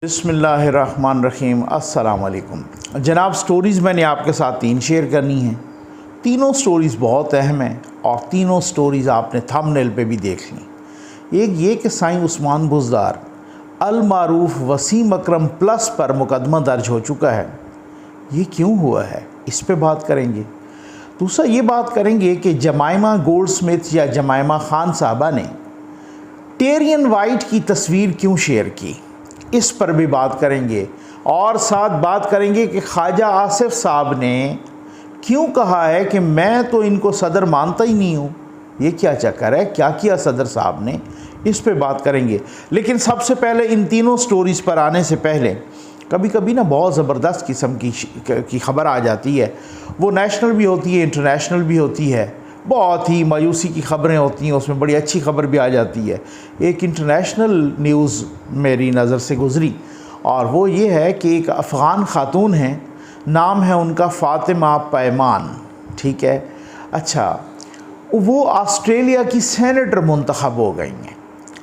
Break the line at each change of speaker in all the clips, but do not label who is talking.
बिस्मिल्लाहिर्रहमानिर्रहीम। अस्सलाम वालेकुम जनाब। स्टोरीज़ मैंने आपके साथ 3 शेयर करनी हैं। तीनों स्टोरीज़ बहुत अहम हैं और तीनों स्टोरीज़ आपने थंबनेल पे भी देख ली। एक ये कि साईं उस्मान बुज़दार अल मारूफ वसीम अकरम प्लस पर मुकदमा दर्ज हो चुका है। ये क्यों हुआ है, इस पे बात करेंगे। दूसरा ये बात करेंगे कि जमाइमा गोल्डस्मिथ या जमाइमा खान साहबा ने टेरियन वाइट की तस्वीर क्यों शेयर की, इस पर भी बात करेंगे। और साथ बात करेंगे कि ख्वाजा आसिफ साहब ने क्यों कहा है कि मैं तो इनको सदर मानता ही नहीं हूँ। ये क्या चक्कर है, क्या किया सदर साहब ने, इस पे बात करेंगे। लेकिन सबसे पहले इन तीनों स्टोरीज़ पर आने से पहले कभी कभी ना बहुत ज़बरदस्त किस्म की ख़बर आ जाती है। वो नेशनल भी होती है, इंटरनेशनल भी होती है। बहुत ही मायूसी की ख़बरें होती हैं, उसमें बड़ी अच्छी ख़बर भी आ जाती है। एक इंटरनेशनल न्यूज़ मेरी नज़र से गुज़री और वो ये है कि एक अफ़गान ख़ातून हैं, नाम है उनका फ़ातिमा पैमान, ठीक है। अच्छा, वो ऑस्ट्रेलिया की सेनेटर मुंतखब हो गई हैं।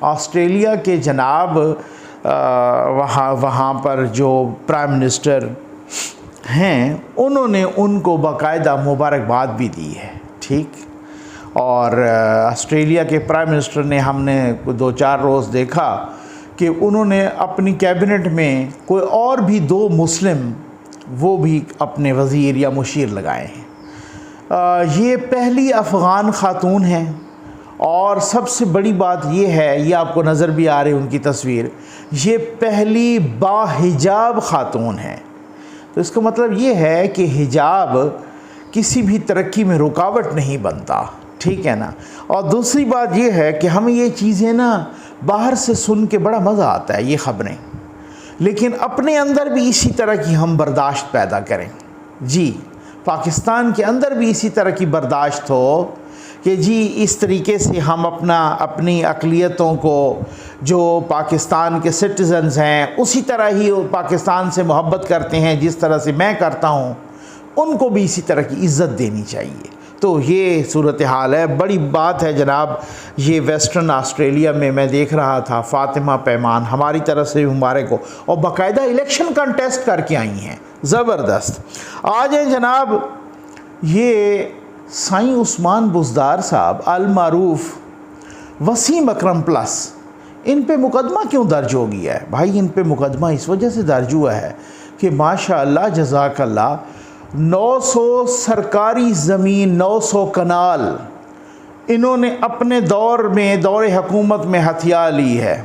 ऑस्ट्रेलिया के जनाब वहाँ पर जो प्राइम मिनिस्टर हैं, उन्होंने उनको बाकायदा मुबारकबाद भी दी है, ठीक। और ऑस्ट्रेलिया के प्राइम मिनिस्टर ने, हमने 2-4 रोज़ देखा कि उन्होंने अपनी कैबिनेट में कोई और भी 2 मुस्लिम वो भी अपने वज़ीर या मुशीर लगाए हैं। ये पहली अफ़गान ख़ातून हैं। और सबसे बड़ी बात ये है, ये आपको नज़र भी आ रही है उनकी तस्वीर, ये पहली बाहिजाब ख़ातून है। तो इसका मतलब ये है कि हिजाब किसी भी तरक्की में रुकावट नहीं बनता, ठीक है ना। और दूसरी बात ये है कि हमें ये चीज़ें ना बाहर से सुन के बड़ा मज़ा आता है, ये ख़बरें, लेकिन अपने अंदर भी इसी तरह की हम बर्दाश्त पैदा करें। जी, पाकिस्तान के अंदर भी इसी तरह की बर्दाश्त हो कि जी इस तरीके से हम अपनी अक़लियतों को, जो पाकिस्तान के सिटीज़न्स हैं, उसी तरह ही पाकिस्तान से मोहब्बत करते हैं जिस तरह से मैं करता हूँ, उनको भी इसी तरह की इज़्ज़त देनी चाहिए। तो ये सूरत हाल है। बड़ी बात है जनाब। ये वेस्टर्न ऑस्ट्रेलिया में मैं देख रहा था, फ़ातिमा पैमान, हमारी तरफ से मुबारक हो, और बाकायदा इलेक्शन कंटेस्ट करके आई हैं, ज़बरदस्त। आज है जनाब, ये साईं उस्मान बुज़दार साहब अल मारूफ वसीम अकरम प्लस, इन पे मुकदमा क्यों दर्ज हो गया है भाई? इन पे मुकदमा इस वजह से दर्ज हुआ है कि माशाअल्लाह जज़ाकल्लाह 900 सरकारी ज़मीन, 900 कनाल इन्होंने अपने दौर में, दौर हुकूमत में हथिया ली है।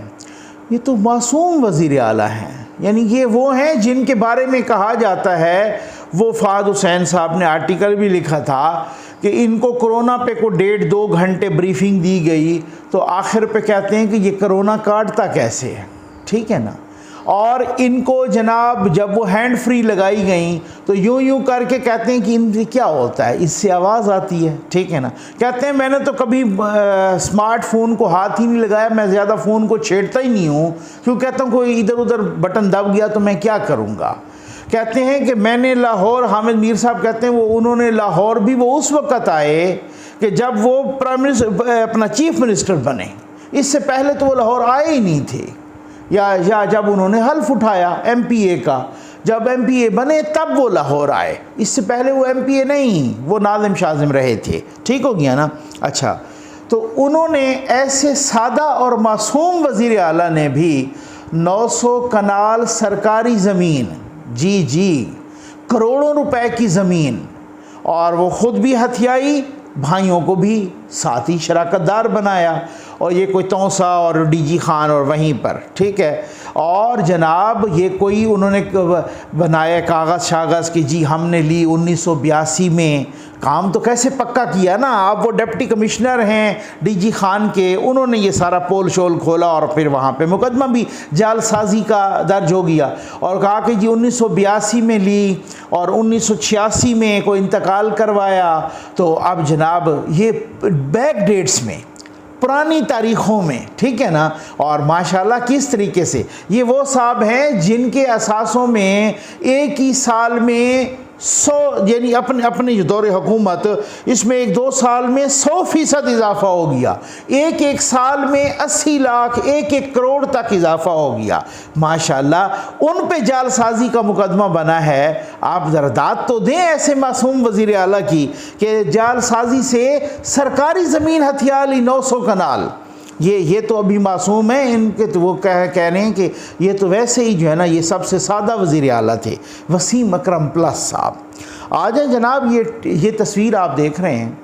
ये तो मासूम वज़ीर आला हैं, यानी ये वो हैं जिनके बारे में कहा जाता है, वो फ़ाद हुसैन साहब ने आर्टिकल भी लिखा था कि इनको कोरोना पे को 1.5-2 घंटे ब्रीफिंग दी गई, तो आखिर पे कहते हैं कि ये कोरोना काटता कैसे है, ठीक है ना। और इनको जनाब जब वो हैंड फ्री लगाई गई तो यूं करके कहते हैं कि इनसे क्या होता है, इससे आवाज़ आती है, ठीक है ना। कहते हैं मैंने तो कभी स्मार्टफोन को हाथ ही नहीं लगाया, मैं ज़्यादा फ़ोन को छेड़ता ही नहीं हूँ, क्यों कहता हूँ कोई इधर उधर बटन दब गया तो मैं क्या करूँगा। कहते हैं कि मैंने लाहौर, हामिद मीर साहब कहते हैं वो उन्होंने लाहौर भी वो उस वक़्त आए कि जब वो प्राइम मिनिस्टर, अपना चीफ मिनिस्टर बने। इससे पहले तो वो लाहौर आए ही नहीं थे, या जब उन्होंने हल्फ उठाया MPA का, जब MPA बने तब वो लाहौर आए। इससे पहले वो MPA नहीं, वो नाज़िम शाज़िम रहे थे, ठीक हो गया ना। अच्छा, तो उन्होंने ऐसे सादा और मासूम वज़ीर आला ने भी 900 कनाल सरकारी ज़मीन, जी करोड़ों रुपए की ज़मीन, और वो ख़ुद भी हथियाई, भाइयों को भी साथ ही शराकतदार बनाया, और ये कोई तौसा और DG खान और वहीं पर, ठीक है। और जनाब ये कोई उन्होंने बनाया कागज़ शागज़ कि जी हमने ली 1982 में, काम तो कैसे पक्का किया ना। आप वो डिप्टी कमिश्नर हैं DG खान के, उन्होंने ये सारा पोल शोल खोला और फिर वहाँ पे मुकदमा भी जालसाजी का दर्ज हो गया, और कहा कि जी 1982 में ली और 1986 में कोई इंतकाल करवाया। तो अब जनाब ये बैक डेट्स में, पुरानी तारीख़ों में, ठीक है ना। और माशाल्लाह किस तरीके से ये वो साहब हैं जिनके असासों में एक ही साल में 100 यानी अपने जो दौरे हुकूमत, इसमें 1-2 साल में 100% इजाफा हो गया, एक साल में 80 लाख 1 करोड़ तक इजाफा हो गया। माशाल्लाह उन पे जालसाजी का मुकदमा बना है। आप ज़रा दाद तो दें ऐसे मासूम वज़ीर आला की कि जालसाजी से सरकारी ज़मीन हथिया ली 900 कनाल। ये तो अभी मासूम है, इनके तो वो कह रहे हैं कि ये तो वैसे ही जो है ना, ये सबसे सादा वज़ीर आला थे, वसीम अकरम प्लस साहब। आ जाए जनाब, ये तस्वीर आप देख रहे हैं,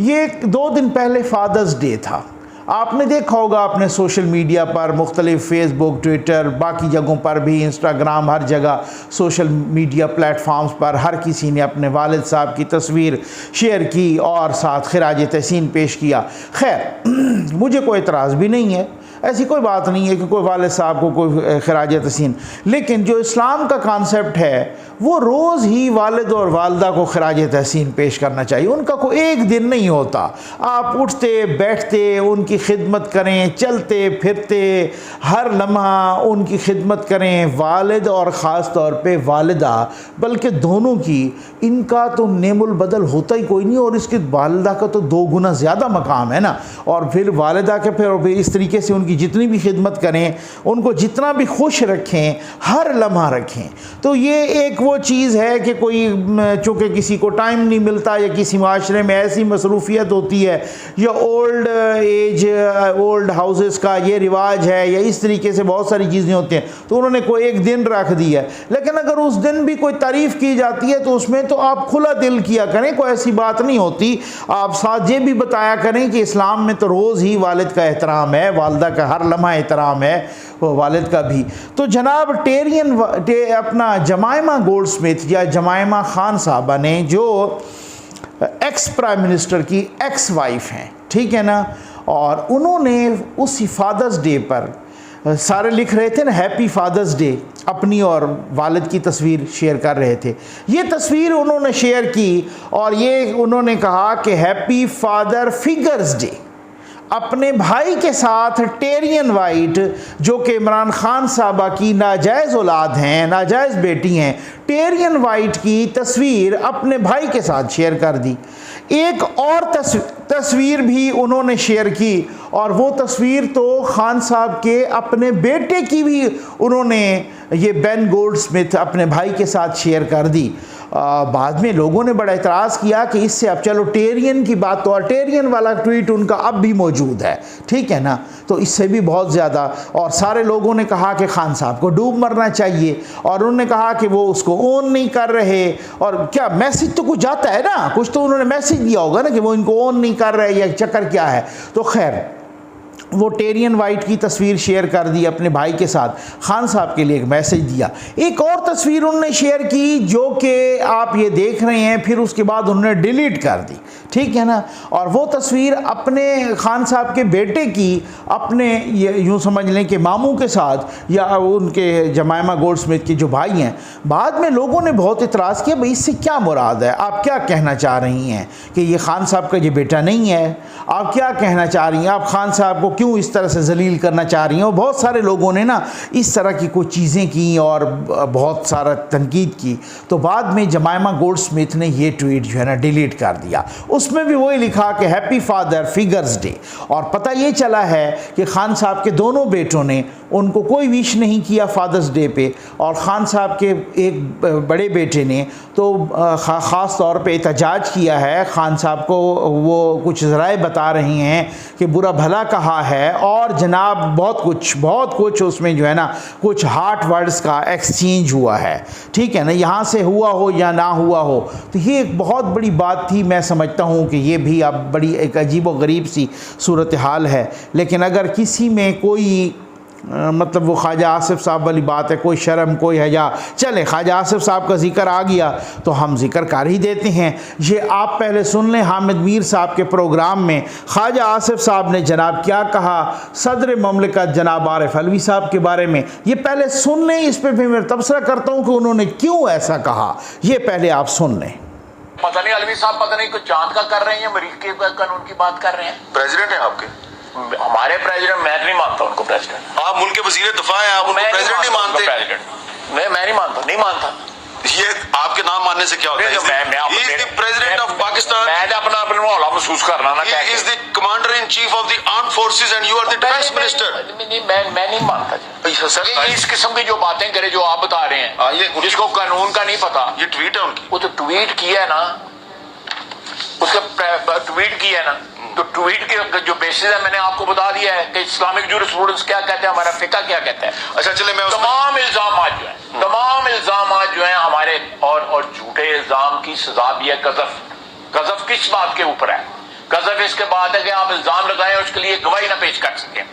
ये 2 दिन पहले फादर्स डे था। आपने देखा होगा अपने सोशल मीडिया पर, मुख्तलिफ फेसबुक, ट्विटर, बाकी जगहों पर भी, इंस्टाग्राम, हर जगह सोशल मीडिया प्लेटफॉर्म्स पर हर किसी ने अपने वालिद साहब की तस्वीर शेयर की और साथ खिराज तहसीन पेश किया। खैर मुझे कोई एतराज़ भी नहीं है, ऐसी कोई बात नहीं है कि कोई वालिद साहब को कोई खिराज तहसीन, लेकिन जो इस्लाम का कॉन्सेप्ट है वो रोज़ ही वालिद और वालदा को खिराज तहसीन पेश करना चाहिए। उनका कोई एक दिन नहीं होता, आप उठते बैठते उनकी खिदमत करें, चलते फिरते हर लम्हा उनकी खिदमत करें। वालिद और ख़ास तौर पे वालिदा, बल्कि दोनों की, इनका तो नेमुल बदल होता ही कोई नहीं, और इसके वालिदा का तो 2 गुना ज़्यादा मकाम है ना। और फिर वालिदा के फिर इस तरीके से उनकी जितनी भी खिदमत करें, उनको जितना भी खुश रखें, हर लम्हा रखें। तो ये एक वो चीज़ है कि कोई चूँकि किसी को टाइम नहीं मिलता, या किसी माशरे में ऐसी मसरूफियत होती है, या ओल्ड एज ओल्ड हाउसेस का ये रिवाज है, या इस तरीके से बहुत सारी चीज़ें होती हैं, तो उन्होंने कोई एक दिन रख दिया है। लेकिन अगर उस दिन भी कोई तारीफ़ की जाती है तो उसमें तो आप खुला दिल किया करें, कोई ऐसी बात नहीं होती। आप साथ ये भी बताया करें कि इस्लाम में तो रोज़ ही वालिद का एहतराम है, वालदा का हर लम्हा एहतराम है, वो वालिद का भी। तो जनाब अपना जमायमा गोल्डस्मिथ या जमायमा खान साहबा ने, जो एक्स प्राइम मिनिस्टर की एक्स वाइफ हैं, ठीक है ना, और उन्होंने उसी फादर्स डे पर, सारे लिख रहे थे ना हैप्पी फादर्स डे, अपनी और वालिद की तस्वीर शेयर कर रहे थे। ये तस्वीर उन्होंने शेयर की और ये उन्होंने कहा कि हैप्पी फादर फिगर्स डे। अपने भाई के साथ टेरियन वाइट, जो कि इमरान खान साहबा की नाजायज़ औलाद हैं, नाजायज़ बेटी हैं, टेरियन वाइट की तस्वीर अपने भाई के साथ शेयर कर दी। एक और तस्वीर भी उन्होंने शेयर की, और वो तस्वीर तो खान साहब के अपने बेटे की भी उन्होंने, ये बेन गोल्डस्मिथ अपने भाई के साथ शेयर कर दी। बाद में लोगों ने बड़ा इतराज़ किया कि इससे अब चलो टेरियन की बात, तो और टेरियन वाला ट्वीट उनका अब भी मौजूद है, ठीक है ना, तो इससे भी बहुत ज़्यादा। और सारे लोगों ने कहा कि खान साहब को डूब मरना चाहिए, और उन्होंने कहा कि वो उसको ओन नहीं कर रहे। और क्या मैसेज तो कुछ जाता है ना, कुछ तो उन्होंने मैसेज दिया होगा ना कि वो इनको ओन नहीं कर रहे, या चक्कर क्या है। तो खैर वो टेरियन वाइट की तस्वीर शेयर कर दी अपने भाई के साथ, खान साहब के लिए एक मैसेज दिया। एक और तस्वीर उन्होंने शेयर की जो कि आप ये देख रहे हैं, फिर उसके बाद उन्होंने डिलीट कर दी, ठीक है ना। और वो तस्वीर अपने खान साहब के बेटे की, अपने यूँ समझ लें कि मामू के साथ, या उनके जमायमा गोल्डस्मिथ के जो भाई हैं। बाद में लोगों ने बहुत इतराज़ किया, भाई इससे क्या मुराद है, आप क्या कहना चाह रही हैं कि ये खान साहब का ये बेटा नहीं है, आप क्या कहना चाह रही हैं, आप खान साहब को क्यों इस तरह से जलील करना चाह रही हैं। और बहुत सारे लोगों ने ना इस तरह की कुछ चीज़ें की और बहुत सारा तनकीद की। तो बाद में जमायमा गोल्डस्मिथ ने ये ट्वीट जो है ना डिलीट कर दिया। उसमें भी वही लिखा कि हैप्पी फादर फिगर्स डे। और पता ये चला है कि खान साहब के दोनों बेटों ने उनको कोई विश नहीं किया फादर्स डे पे, और ख़ान साहब के एक बड़े बेटे ने तो ख़ास तौर पे एहतजाज किया है। ख़ान साहब को वो कुछ ज़राए बता रही हैं कि बुरा भला कहा है, और जनाब बहुत कुछ उसमें जो है ना कुछ हार्ट वर्ड्स का एक्सचेंज हुआ है, ठीक है ना, यहाँ से हुआ हो या ना हुआ हो। तो ये एक बहुत बड़ी बात थी। मैं समझता हूँ कि ये भी अब बड़ी एक अजीब व गरीब सी सूरत हाल है। लेकिन अगर किसी में कोई मतलब वो ख्वाजा आसिफ साहब वाली बात है, कोई शर्म कोई हया, चले ख्वाजा आसिफ साहब का जिक्र आ गया तो हम जिक्र कर ही देते हैं। ये आप पहले सुन लें, हामिद मीर साहब के प्रोग्राम में ख्वाजा आसिफ साहब ने जनाब क्या कहा सदर ममलिकत जनाब आरिफ अलवी साहब के बारे में, ये पहले सुन लें। इस पर फिर मैं तबसरा करता हूँ कि उन्होंने क्यों ऐसा कहा, ये पहले आप सुन लें।
पता नहीं अलवी साहब पता नहीं कुछ चांद का कर रहे हैं या अमेरिकी के कानून की बात कर रहे हैं।
प्रेसिडेंट है आपके?
हमारे प्रेसिडेंट, मैं नहीं मानता उनको प्रेसिडेंट।
आप मुल्क के वजीर दफा हैं, आप उनको प्रेसिडेंट नहीं मानते?
प्रेसिडेंट मैं नहीं मानता, नहीं मानता।
ये आपके नाम मानने से क्या होता है? He is the president of Pakistan.
मैं अपना हौला महसूस करना ना,
He is the commander in chief of the armed forces and you are the defense minister.
मैं नहीं मानता जी।
सर
ये इस किस्म की जो बातें करे जो आप बता रहे हैं, जिसको कानून का नहीं पता,
ये ट्वीट है उनकी।
वो तो ट्वीट किया है ना, उसका ट्वीट किया है ना, तो ट्वीट के जो बेसिस है मैंने आपको बता दिया है कि इस्लामिक जूरिस्प्रूडेंस क्या कहते हैं, हमारा फिका क्या कहता है।
अच्छा चले मैं
तमाम इल्जाम जो हैं हमारे और झूठे इल्जाम की सजा भी है गजफ किस बात के ऊपर है? गजफ इसके बाद है कि आप इल्जाम लगाएं उसके लिए गवाही ना पेश कर सकें।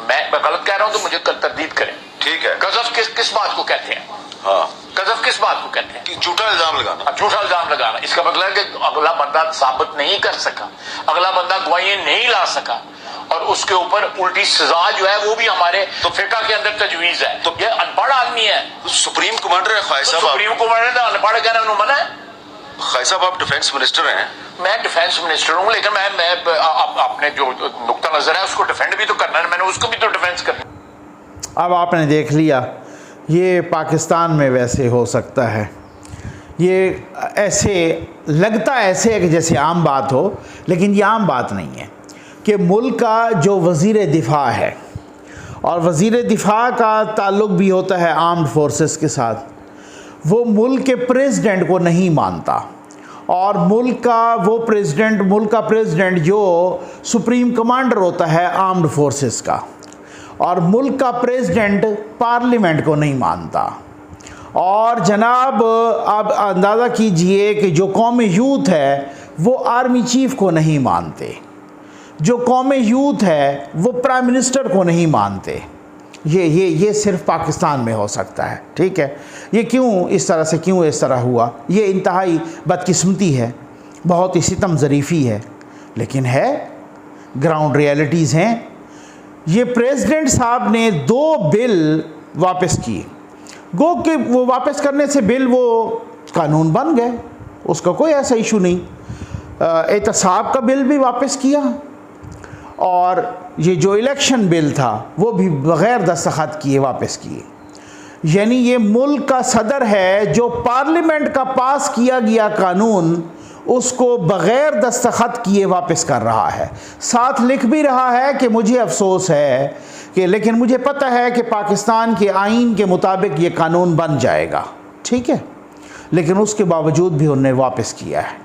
मैं गलत कह रहा हूं तो मुझे तरदीद करें।
ठीक है,
गजफ किस बात को कहते हैं?
हाँ,
गजफ किस बात को कहते हैं?
कि झूठा इल्जाम लगाना।
झूठा इल्जाम लगाना, इसका मतलब है कि अगला बंदा साबित नहीं कर सका, अगला बंदा गवाही नहीं ला सका और उसके ऊपर उल्टी सजा जो है वो भी हमारे तो फिका के अंदर तजवीज है। तो ये अनपढ़ आदमी है,
सुप्रीम कमांडर है ख्वाहिश साहब।
सुप्रीम कमांडर अनपढ़ कहना उन्होंने मना है।
ख्वाहिश साहब आप डिफेंस मिनिस्टर हैं।
मैं डिफेंस मिनिस्टर हूँ, लेकिन मैं अपने जो नुक्ता नजर है उसको डिफेंड भी तो करना है, मैंने उसको भी तो डिफेंस करना।
अब आपने देख लिया, ये पाकिस्तान में वैसे हो सकता है, ये ऐसे लगता ऐसे है कि जैसे आम बात हो, लेकिन ये आम बात नहीं है कि मुल्क का जो वज़ीर दिफ़ा है, और वज़ीर दिफ़ा का ताल्लुक़ भी होता है आर्म्ड फोर्सेस के साथ, वो मुल्क के प्रेसिडेंट को नहीं मानता, और मुल्क का प्रेसिडेंट जो सुप्रीम कमांडर होता है आर्म्ड फोर्सेस का, और मुल्क का प्रेसिडेंट पार्लियामेंट को नहीं मानता। और जनाब आप अंदाज़ा कीजिए कि जो कौम यूथ है वो आर्मी चीफ को नहीं मानते, जो कौम यूथ है वो प्राइम मिनिस्टर को नहीं मानते। ये सिर्फ पाकिस्तान में हो सकता है, ठीक है। ये क्यों इस तरह हुआ, ये इंतहाई बदकिस्मती है, बहुत ही सितम ज़रीफ़ी है, लेकिन है, ग्राउंड रियलिटीज़ हैं। ये प्रेसिडेंट साहब ने 2 बिल वापस किए, गो कि वो वापस करने से बिल वो कानून बन गए, उसका कोई ऐसा इशू नहीं। एहतसाब का बिल भी वापस किया, और ये जो इलेक्शन बिल था वो भी बग़ैर दस्तखत किए वापस किए। यानी ये मुल्क का सदर है जो पार्लियामेंट का पास किया गया कानून उसको बग़ैर दस्तखत किए वापस कर रहा है। साथ लिख भी रहा है कि मुझे अफसोस है कि, लेकिन मुझे पता है कि पाकिस्तान के आइन के मुताबिक ये कानून बन जाएगा, ठीक है, लेकिन उसके बावजूद भी उन्होंने वापस किया है।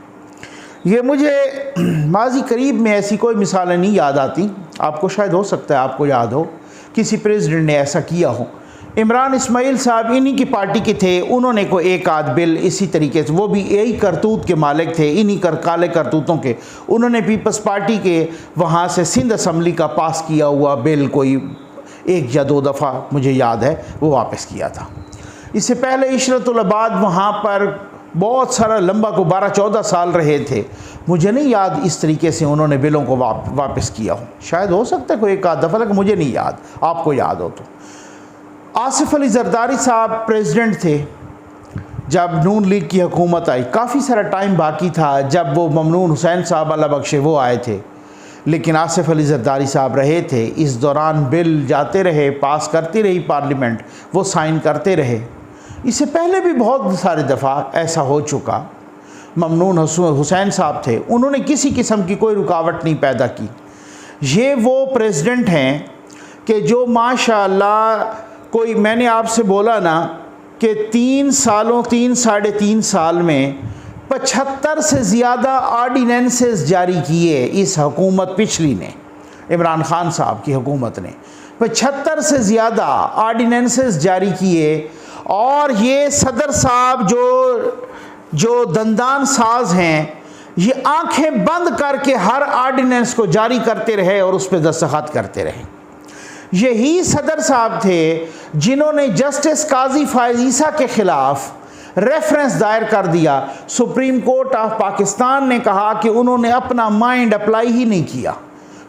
ये मुझे माजी करीब में ऐसी कोई मिसालें नहीं याद आती, आपको शायद हो सकता है आपको याद हो किसी प्रेसिडेंट ने ऐसा किया हो। इमरान इस्माइल साहब इन्हीं की पार्टी के थे, उन्होंने को एक आध बिल इसी तरीके से, वो भी यही करतूत के मालिक थे, इन्हीं काले करतूतों के, उन्होंने पीपल्स पार्टी के वहाँ से सिंध असम्बली का पास किया हुआ बिल कोई 1 या 2 दफ़ा मुझे याद है वो वापस किया था। इससे पहले इशरतुल-आबाद वहाँ पर बहुत सारा लंबा को 12-14 साल रहे थे, मुझे नहीं याद इस तरीके से उन्होंने बिलों को वापस किया हो, शायद हो सकता है कोई एक आध दफ़ा, लेकिन मुझे नहीं याद, आपको याद हो तो। आसिफ अली जरदारी साहब प्रेसिडेंट थे जब नून लीग की हुकूमत आई, काफ़ी सारा टाइम बाकी था जब वो ममनून हुसैन साहब अल्लाह बख्शे वो आए थे, लेकिन आसिफ अली जरदारी साहब रहे थे। इस दौरान बिल जाते रहे, पास करती रही पार्लियामेंट, वो साइन करते रहे। इससे पहले भी बहुत सारे दफ़ा ऐसा हो चुका। ममनून हुसैन साहब थे, उन्होंने किसी किस्म की कोई रुकावट नहीं पैदा की। ये वो प्रेसिडेंट हैं कि जो माशाअल्लाह, कोई मैंने आपसे बोला ना कि 3 साढ़े 3 साल में 75 से ज़्यादा ऑर्डिनेंसेस जारी किए इस हुकूमत पिछली ने, इमरान खान साहब की हुकूमत ने 75 से ज़्यादा ऑर्डिनेंसेस जारी किए। और ये सदर साहब जो दंदान साज हैं, ये आंखें बंद करके हर ऑर्डिनेंस को जारी करते रहे और उस पर दस्तखत करते रहे। यही सदर साहब थे जिन्होंने जस्टिस काजी फायज़ ईसा के ख़िलाफ़ रेफरेंस दायर कर दिया। सुप्रीम कोर्ट ऑफ पाकिस्तान ने कहा कि उन्होंने अपना माइंड अप्लाई ही नहीं किया।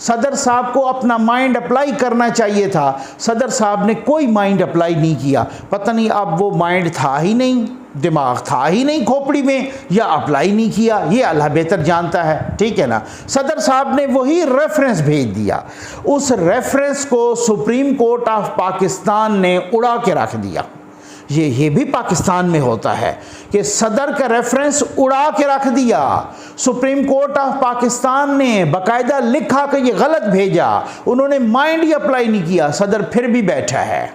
सदर साहब को अपना माइंड अप्लाई करना चाहिए था, सदर साहब ने कोई माइंड अप्लाई नहीं किया। पता नहीं अब वो माइंड था ही नहीं, दिमाग था ही नहीं खोपड़ी में, या अप्लाई नहीं किया, ये अल्लाह बेहतर जानता है, ठीक है ना। सदर साहब ने वही रेफरेंस भेज दिया, उस रेफरेंस को सुप्रीम कोर्ट ऑफ पाकिस्तान ने उड़ा के रख दिया। ये भी पाकिस्तान में होता है कि सदर का रेफरेंस उड़ा के रख दिया। सुप्रीम कोर्ट ऑफ पाकिस्तान ने बाकायदा लिखा कि ये गलत भेजा, उन्होंने माइंड ही अप्लाई नहीं किया, सदर फिर भी बैठा है।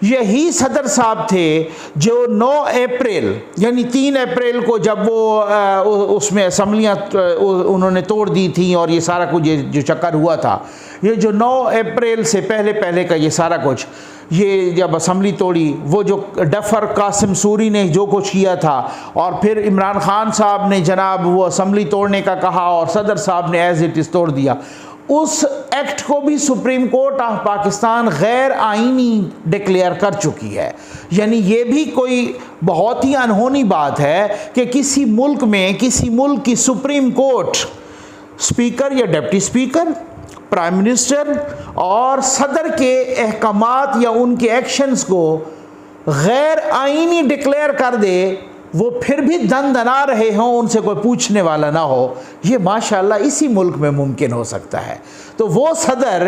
यही सदर साहब थे जो 9 अप्रैल यानी 3 अप्रैल को जब वो उसमें असम्बलियाँ उन्होंने तोड़ दी थी और ये सारा कुछ जो चक्कर हुआ था, ये जो 9 अप्रैल से पहले का ये सारा कुछ, ये जब असम्बली तोड़ी, वो जो डफर कासिम सूरी ने जो कुछ किया था और फिर इमरान खान साहब ने जनाब वो असम्बली तोड़ने का कहा और सदर साहब ने एज इट इज़ तोड़ दिया, उस एक्ट को भी सुप्रीम कोर्ट ऑफ पाकिस्तान गैर आईनी डिक्लेयर कर चुकी है। यानी ये भी कोई बहुत ही अनहोनी बात है कि किसी मुल्क में, किसी मुल्क की सुप्रीम कोर्ट स्पीकर या डिप्टी स्पीकर, प्राइम मिनिस्टर और सदर के अहकामात या उनके एक्शंस को गैर आईनी डिक्लेयर कर दे, वो फिर भी दना रहे हों, उनसे कोई पूछने वाला ना हो। ये माशाल्लाह इसी मुल्क में मुमकिन हो सकता है। तो वो सदर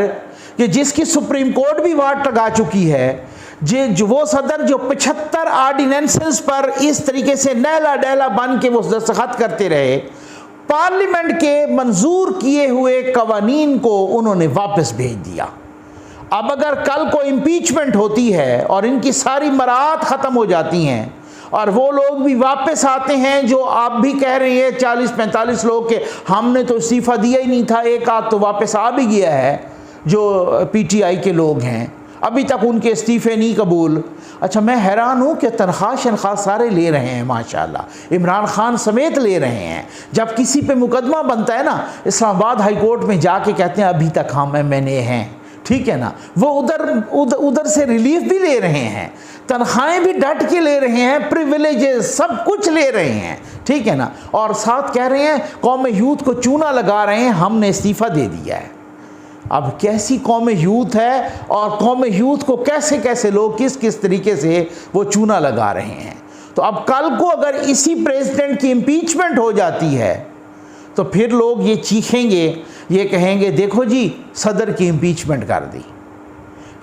कि जिसकी सुप्रीम कोर्ट भी वाट लगा चुकी है, जो वो सदर जो 75 आर्डिनेंसेस पर इस तरीके से नैला डैला बन के वो दस्तखत करते रहे, पार्लियामेंट के मंजूर किए हुए कवानीन को उन्होंने वापस भेज दिया। अब अगर कल को इम्पीचमेंट होती है और इनकी सारी मराहत ख़त्म हो जाती हैं और वो लोग भी वापस आते हैं जो आप भी कह रहे हैं 40-45 लोग के हमने तो इस्तीफ़ा दिया ही नहीं था, एक आध तो वापस आ भी गया है जो पीटीआई के लोग हैं, अभी तक उनके इस्तीफ़े नहीं कबूल। अच्छा, मैं हैरान हूँ कि तनख्वाह सारे ले रहे हैं माशाल्लाह, इमरान खान समेत ले रहे हैं। जब किसी पे मुकदमा बनता है ना, इस्लामाबाद हाई कोर्ट में जाके कहते हैं अभी तक हम मैंने हैं, ठीक है ना, वो उधर से रिलीफ भी ले रहे हैं, तनख्वाहें भी डट के ले रहे हैं, प्रिविलेजेस सब कुछ ले रहे हैं, ठीक है ना, और साथ कह रहे हैं कौम यूथ को चूना लगा रहे हैं हमने इस्तीफ़ा दे दिया है। अब कैसी कौम यूथ है और कौम यूथ को कैसे कैसे लोग किस किस तरीके से वो चूना लगा रहे हैं। तो अब कल को अगर इसी प्रेसिडेंट की इम्पीचमेंट हो जाती है तो फिर लोग ये चीखेंगे, ये कहेंगे देखो जी सदर की इम्पीचमेंट कर दी।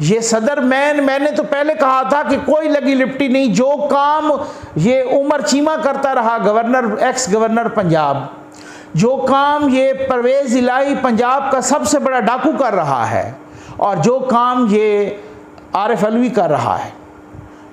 ये सदर मैंने तो पहले कहा था कि कोई लगी लिपटी नहीं, जो काम ये उमर चीमा करता रहा, गवर्नर एक्स गवर्नर पंजाब, जो काम ये परवेज़ इलाही पंजाब का सबसे बड़ा डाकू कर रहा है और जो काम ये आरिफ अलवी कर रहा है,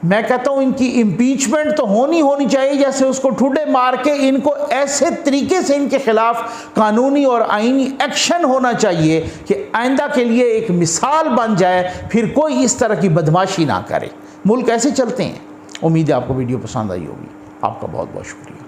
मैं कहता हूँ इनकी इम्पीचमेंट तो होनी चाहिए। जैसे उसको ठुड्डे मार के इनको ऐसे तरीके से इनके खिलाफ कानूनी और आईनी एक्शन होना चाहिए कि आइंदा के लिए एक मिसाल बन जाए, फिर कोई इस तरह की बदमाशी ना करे। मुल्क ऐसे चलते हैं। उम्मीद है आपको वीडियो पसंद आई होगी। आपका बहुत बहुत शुक्रिया।